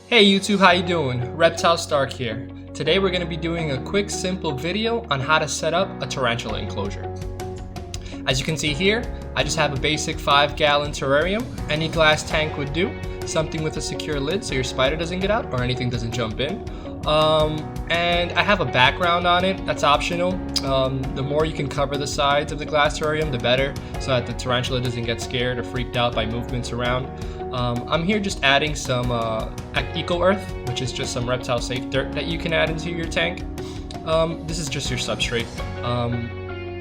Hey YouTube, how you doing? Reptile Stark here. Today we're going to be doing a quick simple video on how to set up a tarantula enclosure. As you can see here, I just have a basic 5-gallon terrarium. Any glass tank would do. Something with a secure lid so your spider doesn't get out or anything doesn't jump in. And I have a background on it, that's optional. The more you can cover the sides of the glass terrarium, the better, so that the tarantula doesn't get scared or freaked out by movements around. I'm here just adding some eco earth, which is just some reptile safe dirt that you can add into your tank. This is just your substrate.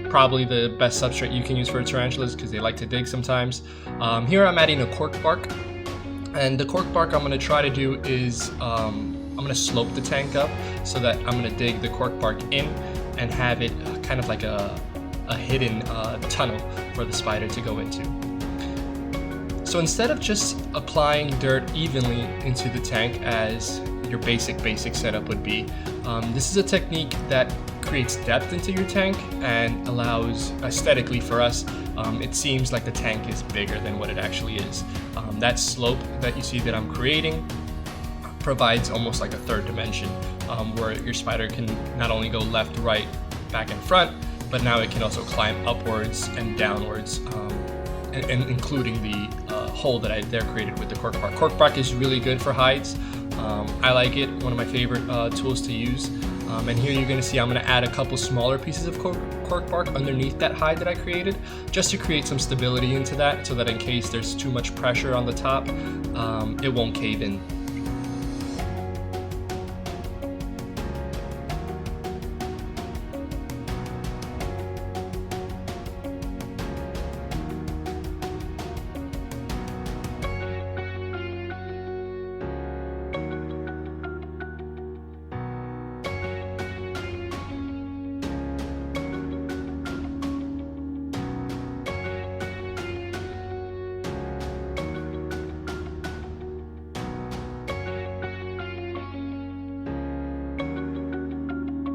Probably the best substrate you can use for tarantulas because they like to dig sometimes. Here I'm adding a cork bark, and the cork bark I'm going to try to do is I'm going to slope the tank up so that I'm going to dig the cork bark in and have it kind of like a hidden tunnel for the spider to go into. So instead of just applying dirt evenly into the tank as your basic setup would be, this is a technique that creates depth into your tank and allows, aesthetically for us, it seems like the tank is bigger than what it actually is. That slope that you see that I'm creating provides almost like a third dimension, where your spider can not only go left, right, back, and front, but now it can also climb upwards and downwards, and including the hole that I created with the cork bark. Cork bark is really good for hides. I like it, one of my favorite tools to use. And here you're going to see I'm going to add a couple smaller pieces of cork bark underneath that hide that I created, just to create some stability into that, so that in case there's too much pressure on the top, it won't cave in.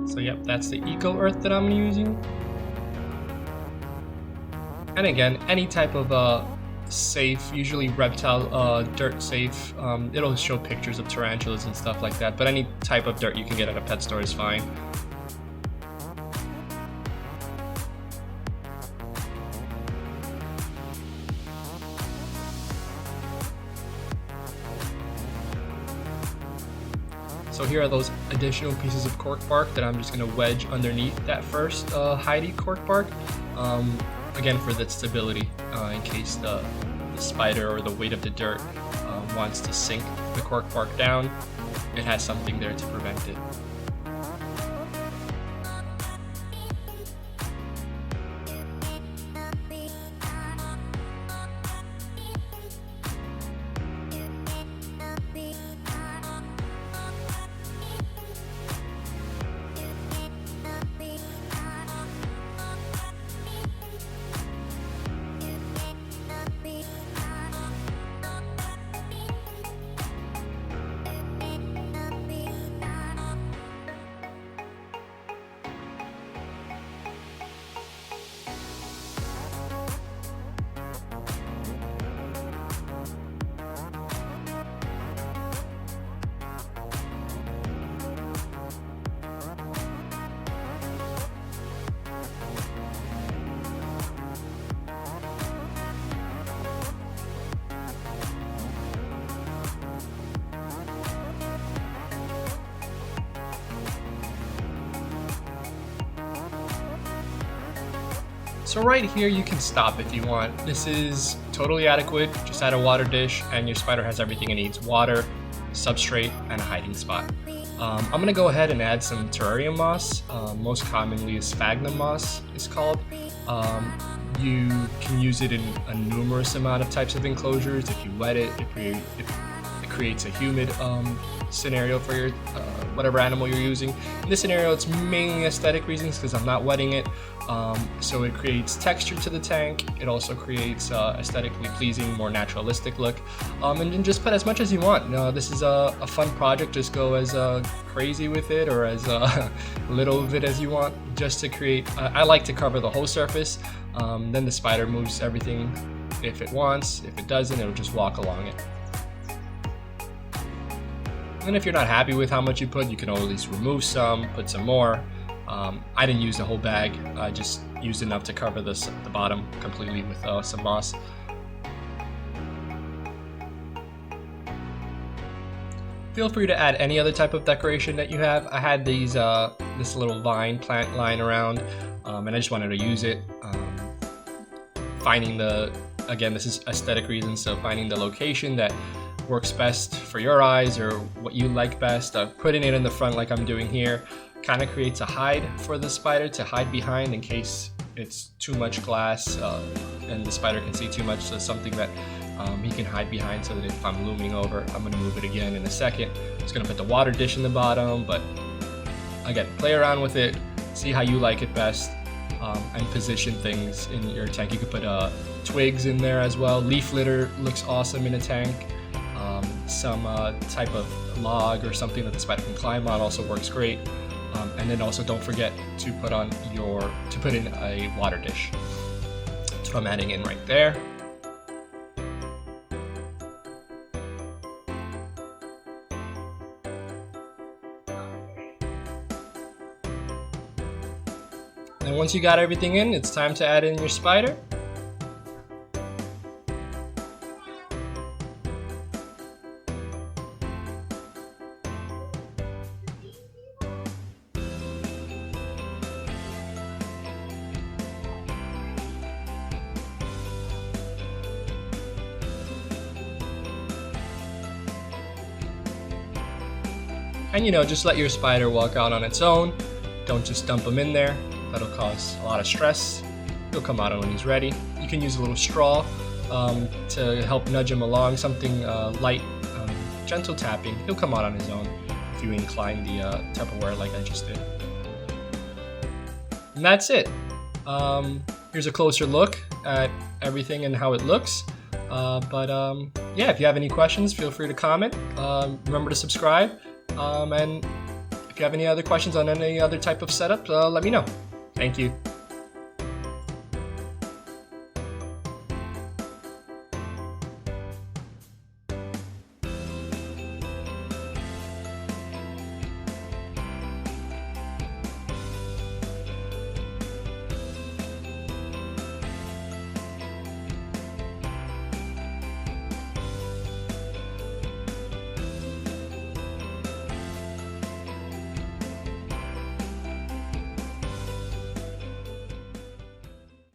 So yep, that's the eco earth that I'm using. And again, any type of safe, usually reptile dirt safe, it'll show pictures of tarantulas and stuff like that, but any type of dirt you can get at a pet store is fine. So here are those additional pieces of cork bark that I'm just going to wedge underneath that first hidey cork bark, again for that stability, in case the spider or the weight of the dirt wants to sink the cork bark down, it has something there to prevent it. So right here you can stop if you want. This is totally adequate. Just add a water dish and your spider has everything it needs: water, substrate, and a hiding spot. I'm gonna go ahead and add some terrarium moss. Most commonly is sphagnum moss is called. You can use it in a numerous amount of types of enclosures. If you wet it, if it creates a humid scenario for your whatever animal you're using. In this scenario, it's mainly aesthetic reasons because I'm not wetting it. So it creates texture to the tank. It also creates aesthetically pleasing, more naturalistic look. And then just put as much as you want. This is a fun project. Just go as crazy with it or as little of it as you want, just to create. I like to cover the whole surface. Then the spider moves everything if it wants. If it doesn't, it'll just walk along it. And if you're not happy with how much you put, you can always remove some, put some more. I didn't use the whole bag. I just used enough to cover the bottom completely with some moss. Feel free to add any other type of decoration that you have. I had these this little vine plant lying around, and I just wanted to use it. Finding again, this is aesthetic reasons, so finding the location that works best for your eyes or what you like best. Putting it in the front like I'm doing here kind of creates a hide for the spider to hide behind in case it's too much glass and the spider can see too much. So something that he can hide behind, so that if I'm looming over, I'm going to move it again in a second. Just going to put the water dish in the bottom, but again, play around with it, see how you like it best, and position things in your tank. You could put twigs in there as well. Leaf litter looks awesome in a tank. Some type of log or something that the spider can climb on also works great. And then also don't forget to put in a water dish. That's what I'm adding in right there. And once you got everything in, it's time to add in your spider. And just let your spider walk out on its own. Don't just dump him in there. That'll cause a lot of stress. He'll come out when he's ready. You can use a little straw to help nudge him along, something light, gentle tapping. He'll come out on his own if you incline the Tupperware like I just did. And that's it. Here's a closer look at everything and how it looks. Yeah, if you have any questions, feel free to comment. Remember to subscribe. And if you have any other questions on any other type of setup, let me know. Thank you.